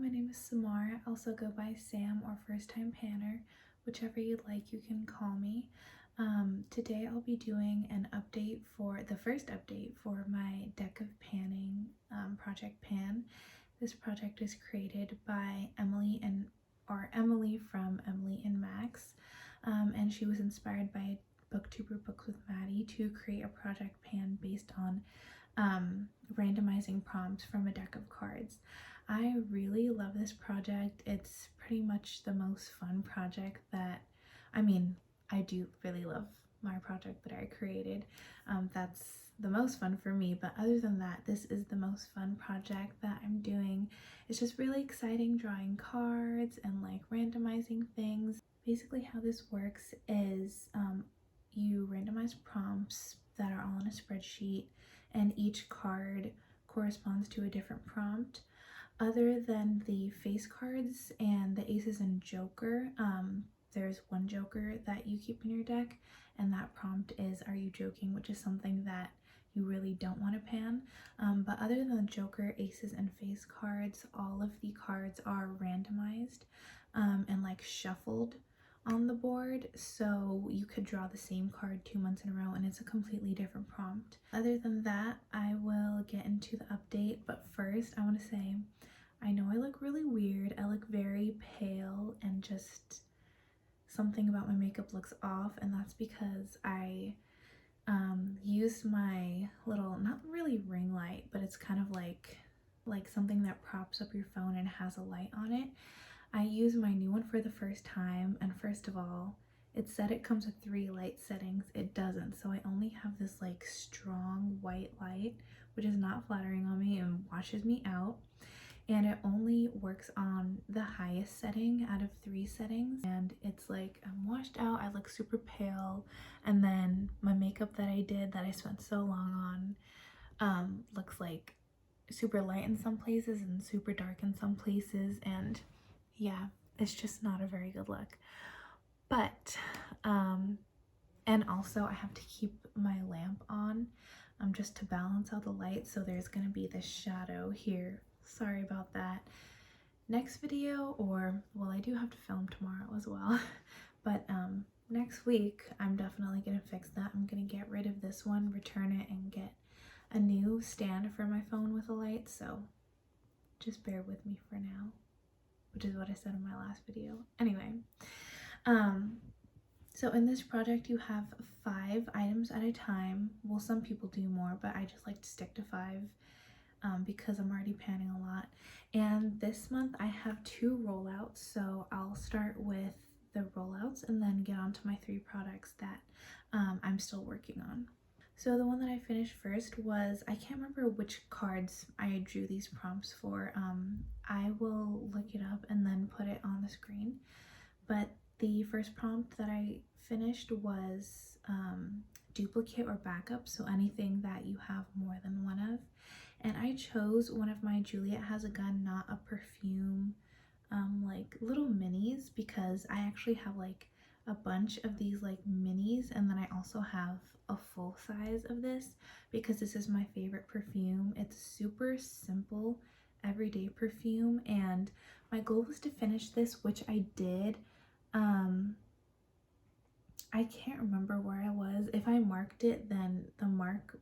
my name is Samara. I also go by Sam or First Time Panner, whichever you'd like, you can call me. Today I'll be doing an update for the first update for my deck of panning project Pan. This project is created by Emily from Emily and Max, and she was inspired by Booktuber Books with Maddie to create a project pan based on randomizing prompts from a deck of cards. I really love this project. It's pretty much the most fun project that, I do really love my project that I created. That's the most fun for me, but other than that, this is the most fun project that I'm doing. It's just really exciting drawing cards and like randomizing things. Basically how this works is you randomize prompts that are all in a spreadsheet, and each card corresponds to a different prompt. Other than the face cards and the aces and joker, there's one joker that you keep in your deck, and that prompt is "Are you joking?" which is something that you really don't want to pan. But other than the joker, aces, and face cards, all of the cards are randomized and like shuffled on the board, so you could draw the same card 2 months in a row and it's a completely different prompt. Other than that, I will get into the update, but first I want to say I know I look really weird. I look very pale and just something about my makeup looks off, and that's because I used my little, not really ring light, but it's kind of like something that props up your phone and has a light on it. I used my new one for the first time, and first of all, it said it comes with 3 light settings. It doesn't, so I only have this like strong white light, which is not flattering on me and washes me out, and it only works on the highest setting out of 3 settings, and it's like I'm washed out, I look super pale, and then my makeup that I did that I spent so long on looks like super light in some places and super dark in some places, and yeah, it's just not a very good look. But and also I have to keep my lamp on just to balance out the light, so there's gonna be this shadow here. Sorry about that. Next video, or well, I do have to film tomorrow as well, but next week I'm definitely gonna fix that. I'm gonna get rid of this one, return it, and get a new stand for my phone with a light, so just bear with me for now, which is what I said in my last video. Anyway, so in this project you have 5 items at a time. Well, some people do more, but I just like to stick to 5 because I'm already panning a lot. And this month I have 2 rollouts, so I'll start with the rollouts and then get on to my 3 products that I'm still working on. So the one that I finished first was, I can't remember which cards I drew these prompts for. I will look it up and then put it on the screen. But the first prompt that I finished was duplicate or backup, so anything that you have more than one of. And I chose one of my Juliet Has A Gun Not A Perfume like little minis, because I actually have like a bunch of these like minis, and then I also have a full size of this because this is my favorite perfume. It's super simple everyday perfume, and my goal was to finish this, which I did. I can't remember where I was. If I marked it, then the mark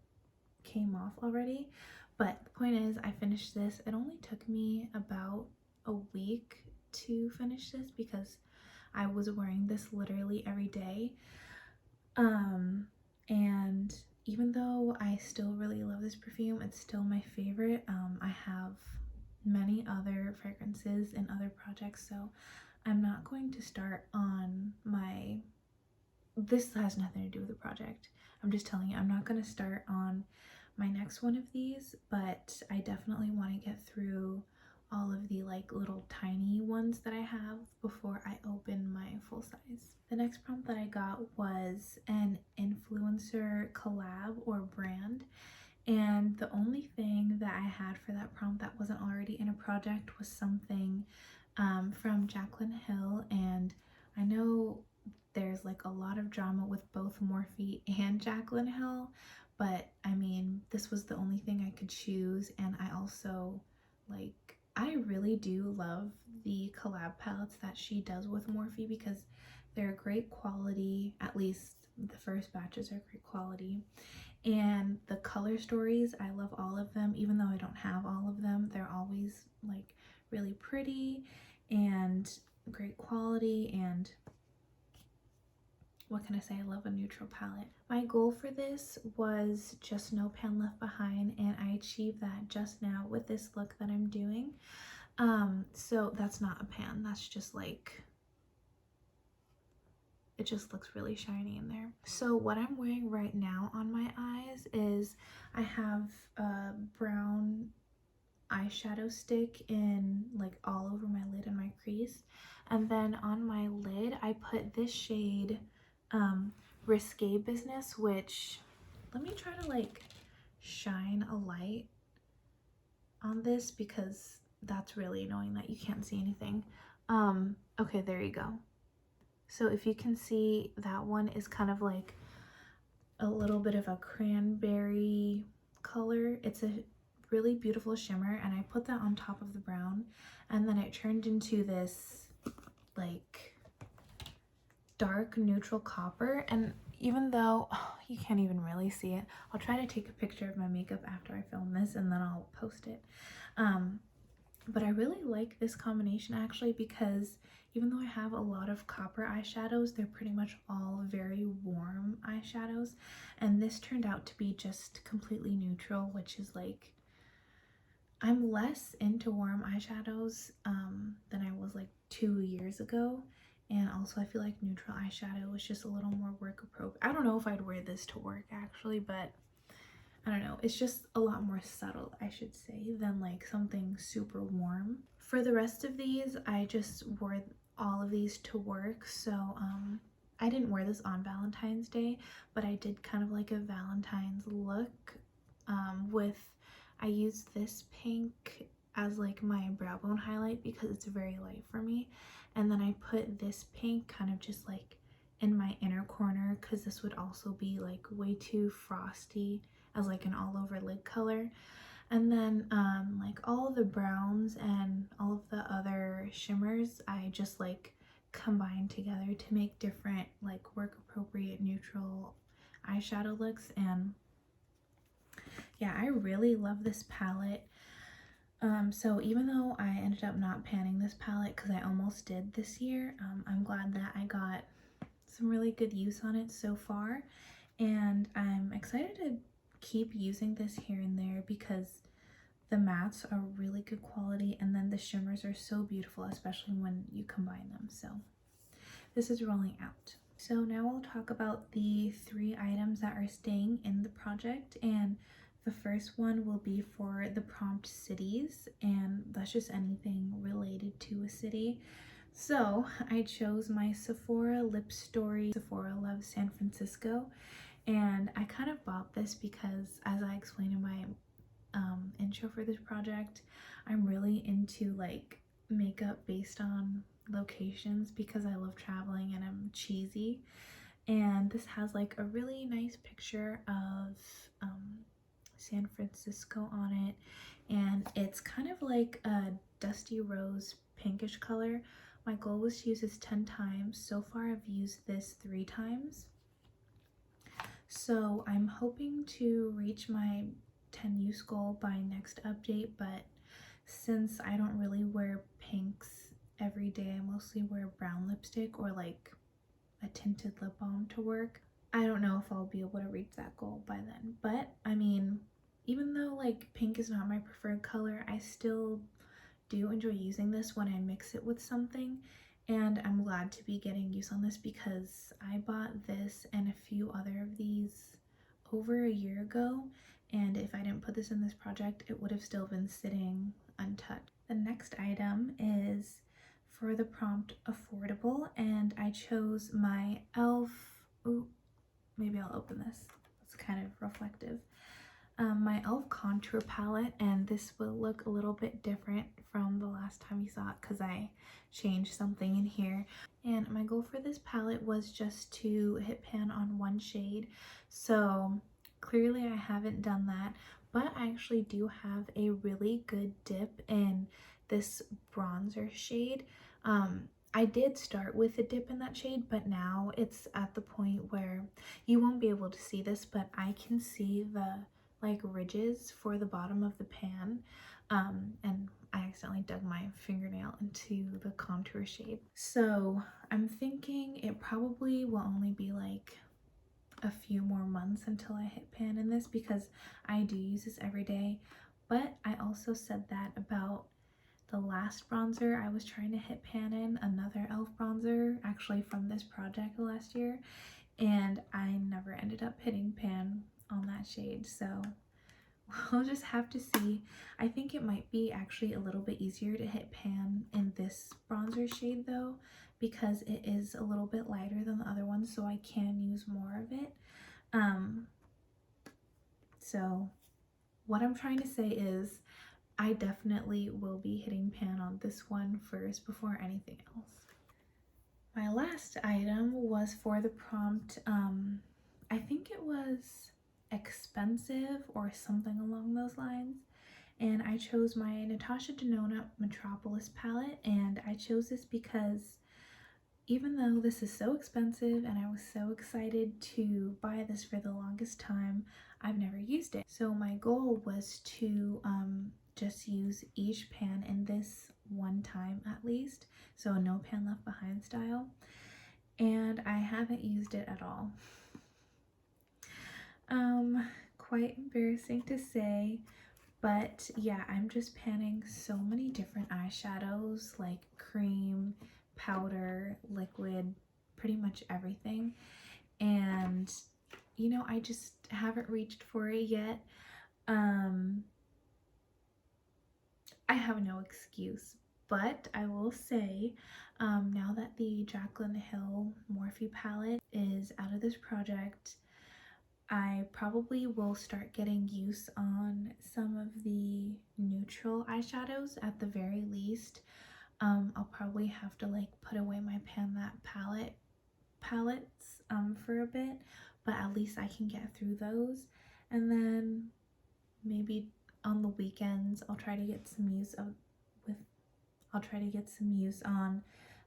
came off already, but the point is I finished this. It only took me about a week to finish this because I was wearing this literally every day, and even though I still really love this perfume, it's still my favorite. I have many other fragrances in other projects, so I'm not going to start on my, this has nothing to do with the project, I'm just telling you, I'm not going to start on my next one of these, but I definitely want to get through all of the like little tiny ones that I have before I open my full size. The next prompt that I got was an influencer collab or brand, and the only thing that I had for that prompt that wasn't already in a project was something from Jaclyn Hill, and I know there's like a lot of drama with both Morphe and Jaclyn Hill, but I mean, this was the only thing I could choose, and I also like, I really really do love the collab palettes that she does with Morphe because they're great quality. At least the first batches are great quality. And the color stories, I love all of them. Even though I don't have all of them, they're always like really pretty and great quality. And what can I say? I love a neutral palette. My goal for this was just no pan left behind, and I achieved that just now with this look that I'm doing. So that's not a pan, that's just like, it just looks really shiny in there. So what I'm wearing right now on my eyes is I have a brown eyeshadow stick in like all over my lid and my crease, and then on my lid I put this shade Risque Business, which, let me try to like shine a light on this because that's really annoying that you can't see anything. Okay, there you go. So if you can see, that one is kind of like a little bit of a cranberry color. It's a really beautiful shimmer, and I put that on top of the brown, and then it turned into this like dark neutral copper. And even though you can't even really see it, I'll try to take a picture of my makeup after I film this and then I'll post it. But I really like this combination actually, because even though I have a lot of copper eyeshadows, they're pretty much all very warm eyeshadows, and this turned out to be just completely neutral, which is like, I'm less into warm eyeshadows than I was like 2 years ago. And also I feel like neutral eyeshadow is just a little more work appropriate. I don't know if I'd wear this to work actually, but I don't know. It's just a lot more subtle, I should say, than like something super warm. For the rest of these, I just wore all of these to work. So I didn't wear this on Valentine's Day, but I did kind of like a Valentine's look I used this pink as like my brow bone highlight because it's very light for me. And then I put this pink kind of just like in my inner corner because this would also be like way too frosty as like an all over lid color. And then like all of the browns and all of the other shimmers I just like combined together to make different like work appropriate neutral eyeshadow looks. And yeah, I really love this palette. So even though I ended up not panning this palette because I almost did this year, I'm glad that I got some really good use on it so far, and I'm excited to keep using this here and there because the mattes are really good quality, and then the shimmers are so beautiful, especially when you combine them. So this is rolling out. So now I'll talk about the 3 items that are staying in the project, and the first one will be for the prompt cities, and that's just anything related to a city. So I chose my Sephora Lip Story Sephora Love San Francisco, and I kind of bought this because, as I explained in my intro for this project, I'm really into like makeup based on locations because I love traveling and I'm cheesy. And this has like a really nice picture of San Francisco on it, and it's kind of like a dusty rose pinkish color. My goal was to use this 10 times. So far I've used this 3 times. So I'm hoping to reach my 10 use goal by next update, but since I don't really wear pinks every day, I mostly wear brown lipstick or like a tinted lip balm to work. I don't know if I'll be able to reach that goal by then, but I mean, even though like pink is not my preferred color, I still do enjoy using this when I mix it with something, and I'm glad to be getting use on this because I bought this and a few other of these over a year ago, and if I didn't put this in this project, it would have still been sitting untouched. The next item is for the prompt affordable, and I chose my e.l.f. Ooh, maybe I'll open this. It's kind of reflective. My e.l.f. contour palette, and this will look a little bit different from the last time you saw it because I changed something in here. And my goal for this palette was just to hit pan on one shade, so clearly I haven't done that, but I actually do have a really good dip in this bronzer shade. I did start with a dip in that shade, but now it's at the point where you won't be able to see this, but I can see the like ridges for the bottom of the pan. And I accidentally dug my fingernail into the contour shade. So I'm thinking it probably will only be like a few more months until I hit pan in this, because I do use this every day. But I also said that about the last bronzer I was trying to hit pan in, another e.l.f. bronzer, actually from this project last year, and I never ended up hitting pan on that shade. So we'll just have to see. I think it might be actually a little bit easier to hit pan in this bronzer shade though, because it is a little bit lighter than the other ones, so I can use more of it. So what I'm trying to say is I definitely will be hitting pan on this one first before anything else. My last item was for the prompt. I think it was expensive or something along those lines, and I chose my Natasha Denona Metropolis palette. And I chose this because even though this is so expensive and I was so excited to buy this for the longest time, I've never used it. So my goal was to just use each pan in this one time at least, so no pan left behind style, and I haven't used it at all. Quite embarrassing to say, but yeah, I'm just panning so many different eyeshadows, like cream, powder, liquid, pretty much everything, and you know, I just haven't reached for it yet. I have no excuse, but I will say, now that the Jaclyn Hill Morphe palette is out of this project, I probably will start getting use on some of the neutral eyeshadows at the very least. I'll probably have to like put away my Pan That palettes for a bit, but at least I can get through those. And then maybe on the weekends I'll try to get some use on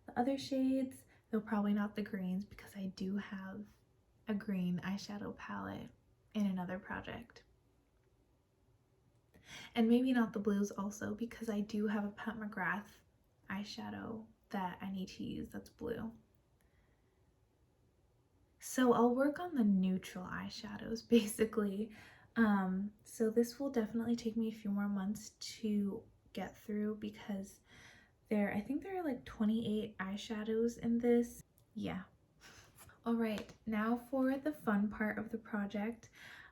the other shades, though probably not the greens, because I do have a green eyeshadow palette in another project. And maybe not the blues also, because I do have a Pat McGrath eyeshadow that I need to use that's blue. So I'll work on the neutral eyeshadows basically. So this will definitely take me a few more months to get through, because I think there are like 28 eyeshadows in this. Yeah. All right, now for the fun part of the project.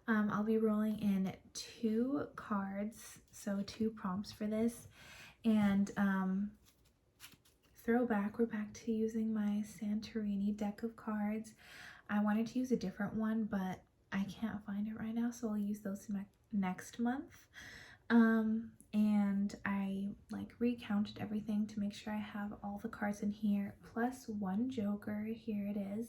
I'll be rolling in 2 cards, so 2 prompts for this, and we're back to using my Santorini deck of cards. I wanted to use a different one, but I can't find it right now, so I'll use those next month. And I like recounted everything to make sure I have all the cards in here, plus 1 joker. Here it is.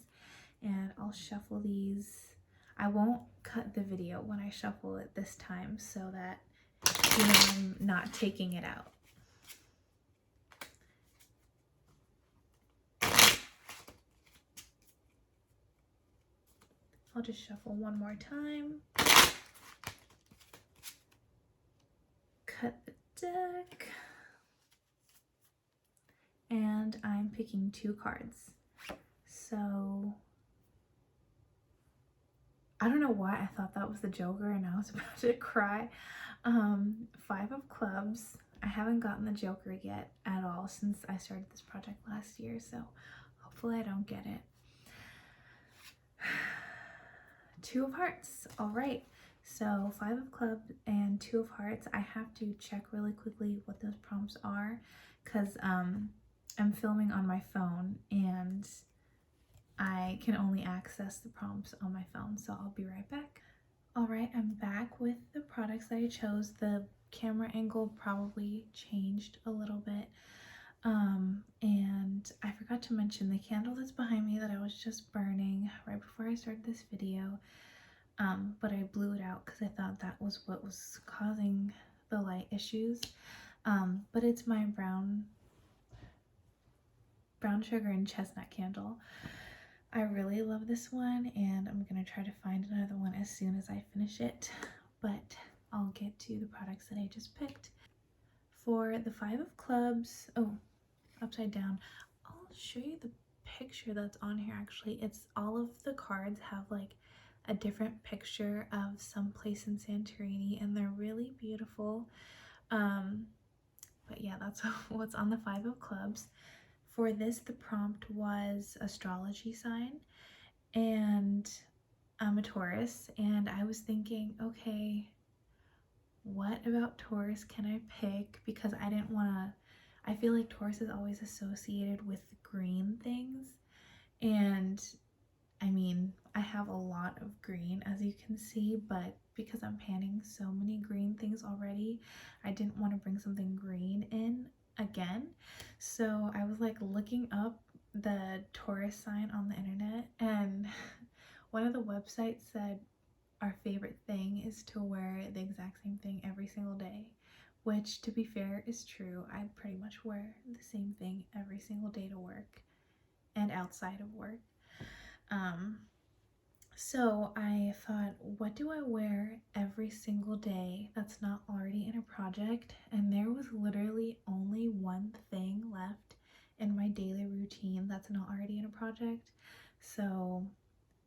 And I'll shuffle these. I won't cut the video when I shuffle it this time, so that you know I'm not taking it out. I'll just shuffle one more time. Cut the deck. And I'm picking 2 cards. So I don't know why I thought that was the Joker and I was about to cry. 5 of clubs. I haven't gotten the Joker yet at all since I started this project last year, so hopefully I don't get it. 2 of hearts. All right, so 5 of clubs and 2 of hearts. I have to check really quickly what those prompts are, because I'm filming on my phone and I can only access the prompts on my phone, so I'll be right back. All right, I'm back with the products that I chose. The camera angle probably changed a little bit. And I forgot to mention the candle that's behind me that I was just burning right before I started this video. But I blew it out because I thought that was what was causing the light issues. But it's my brown sugar and chestnut candle. I really love this one, and I'm gonna try to find another one as soon as I finish it, but I'll get to the products that I just picked. For the 5 of clubs, oh, upside down, I'll show you the picture that's on here. Actually, it's all of the cards have like a different picture of some place in Santorini, and they're really beautiful. But yeah, that's what's on the 5 of clubs. For this, the prompt was astrology sign, and I'm a Taurus, and I was thinking, okay, what about Taurus can I pick? Because I didn't want to, I feel like Taurus is always associated with green things, and I mean, I have a lot of green, as you can see, but because I'm panning so many green things already, I didn't want to bring something green in again. So I was like looking up the Taurus sign on the internet, and one of the websites said our favorite thing is to wear the exact same thing every single day, which, to be fair, is true. I pretty much wear the same thing every single day to work and outside of work. So I thought, what do I wear every single day that's not already in a project? And there was literally only one thing left in my daily routine that's not already in a project. So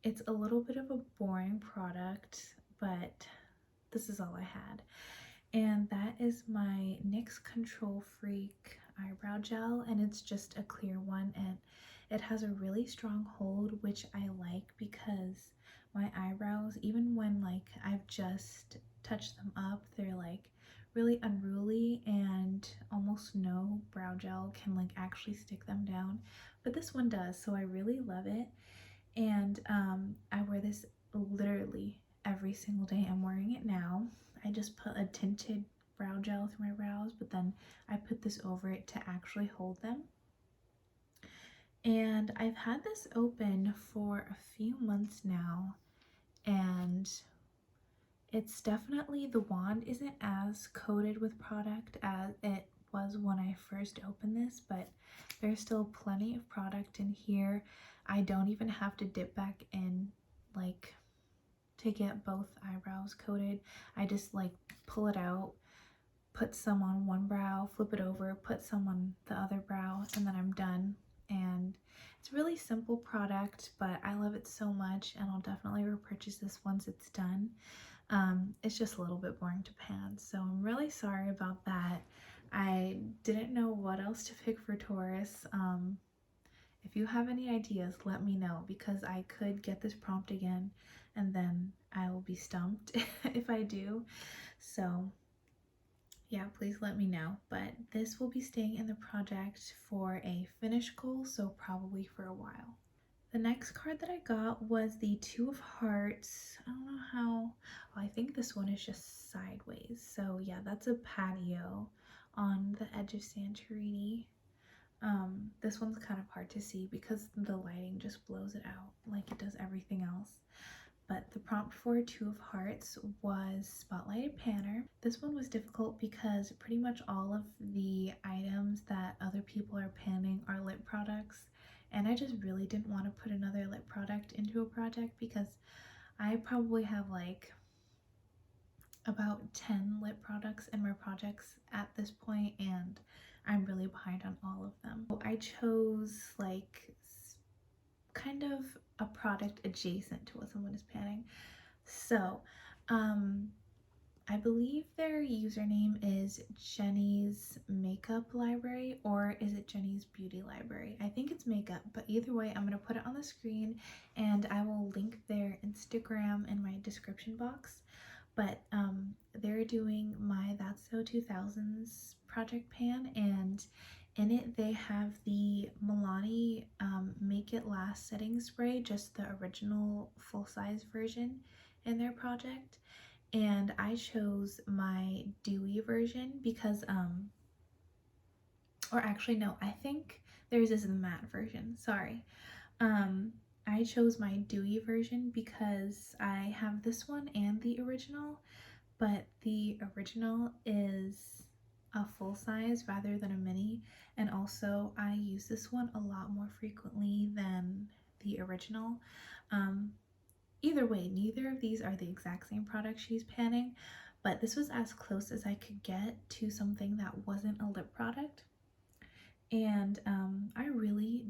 it's a little bit of a boring product, but this is all I had. And that is my NYX Control Freak eyebrow gel, and it's just a clear one, and it has a really strong hold, which I like because my eyebrows, even when like I've just touched them up, they're like really unruly, and almost no brow gel can like actually stick them down, but this one does, so I really love it. And I wear this literally every single day. I'm wearing it now. I just put a tinted brow gel through my brows, but then I put this over it to actually hold them. And I've had this open for a few months now, and it's definitely, the wand isn't as coated with product as it was when I first opened this, but there's still plenty of product in here. I don't even have to dip back in like to get both eyebrows coated. I just like pull it out, put some on one brow, flip it over, put some on the other brow, and then I'm done. And it's a really simple product, but I love it so much, and I'll definitely repurchase this once it's done. It's just a little bit boring to pan, so I'm really sorry about that. I didn't know what else to pick for Taurus. If you have any ideas, let me know, because I could get this prompt again and then I will be stumped if I do. So yeah, please let me know. But this will be staying in the project for a finish goal, so probably for a while. The next card that I got was the Two of Hearts. I don't know how, oh, I think this one is just sideways. So yeah, that's a patio on the edge of Santorini. This one's kind of hard to see because the lighting just blows it out like it does everything else. But the prompt for Two of Hearts was Spotlighted Panner. This one was difficult because pretty much all of the items that other people are panning are lip products, and I just really didn't want to put another lip product into a project because I probably have like about 10 lip products in my projects at this point, and I'm really behind on all of them. So I chose like kind of a product adjacent to what someone is panning. So I believe their username is Jenny's Makeup Library, or is it Jenny's Beauty Library? I think it's makeup, but either way, I'm going to put it on the screen, and I will link their Instagram in my description box. But they're doing my That's So 2000s project pan, and in it they have the Milani Make It Last setting spray, just the original full-size version in their project. And I chose my Dewy version because or actually no, I think theirs is the matte version, sorry. I chose my Dewy version because I have this one and the original, but the original is a full size rather than a mini, and also I use this one a lot more frequently than the original. Either way, neither of these are the exact same product she's panning, but this was as close as I could get to something that wasn't a lip product. And I really,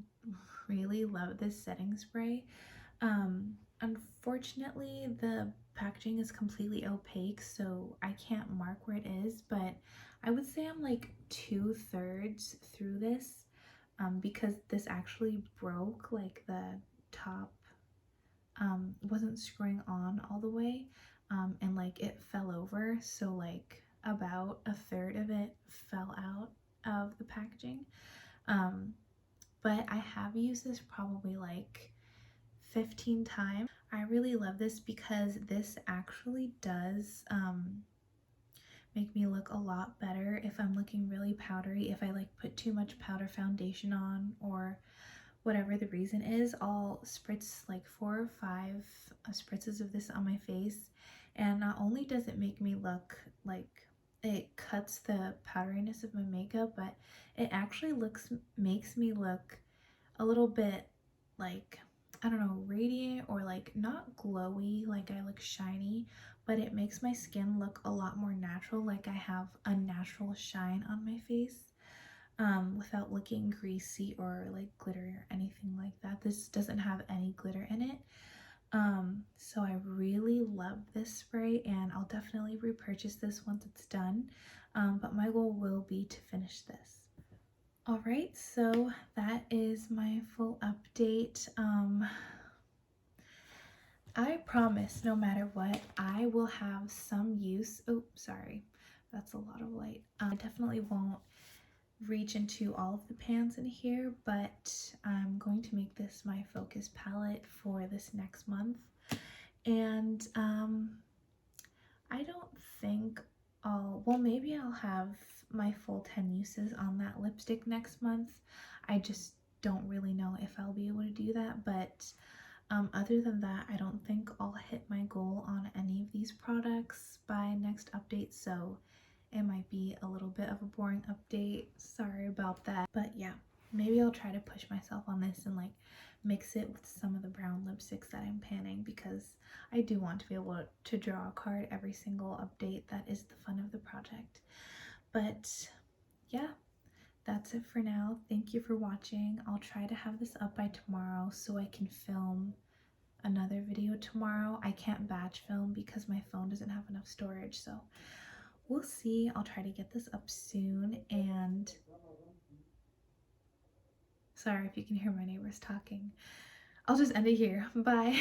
really love this setting spray. Unfortunately, the packaging is completely opaque, so I can't mark where it is, but I would say I'm like 2/3 through this, because this actually broke, like the top wasn't screwing on all the way, and like it fell over, so like about a third of it fell out of the packaging. But I have used this probably like 15 times. I really love this because this actually does make me look a lot better if I'm looking really powdery. If I like put too much powder foundation on, or whatever the reason is, I'll spritz like 4 or 5 spritzes of this on my face, and not only does it make me look like it cuts the powderiness of my makeup, but it actually makes me look a little bit like, I don't know, radiant, or like not glowy, like I look shiny, but it makes my skin look a lot more natural, like I have a natural shine on my face. Without looking greasy or like glittery or anything like that. This doesn't have any glitter in it. So I really love this spray, and I'll definitely repurchase this once it's done. But my goal will be to finish this. Alright, so that is my full update. I promise no matter what, I will have some use. Oh, sorry, that's a lot of light. I definitely won't reach into all of the pans in here, but I'm going to make this my focus palette for this next month. And I don't think well, maybe I'll have my full 10 uses on that lipstick next month. I just don't really know if I'll be able to do that, but other than that, I don't think I'll hit my goal on any of these products by next update, so it might be a little bit of a boring update. Sorry about that. But yeah, maybe I'll try to push myself on this and like mix it with some of the brown lipsticks that I'm panning, because I do want to be able to draw a card every single update. That is the fun of the project. But yeah, that's it for now. Thank you for watching. I'll try to have this up by tomorrow so I can film another video tomorrow. I can't batch film because my phone doesn't have enough storage, so we'll see. I'll try to get this up soon. And sorry if you can hear my neighbors talking. I'll just end it here. Bye.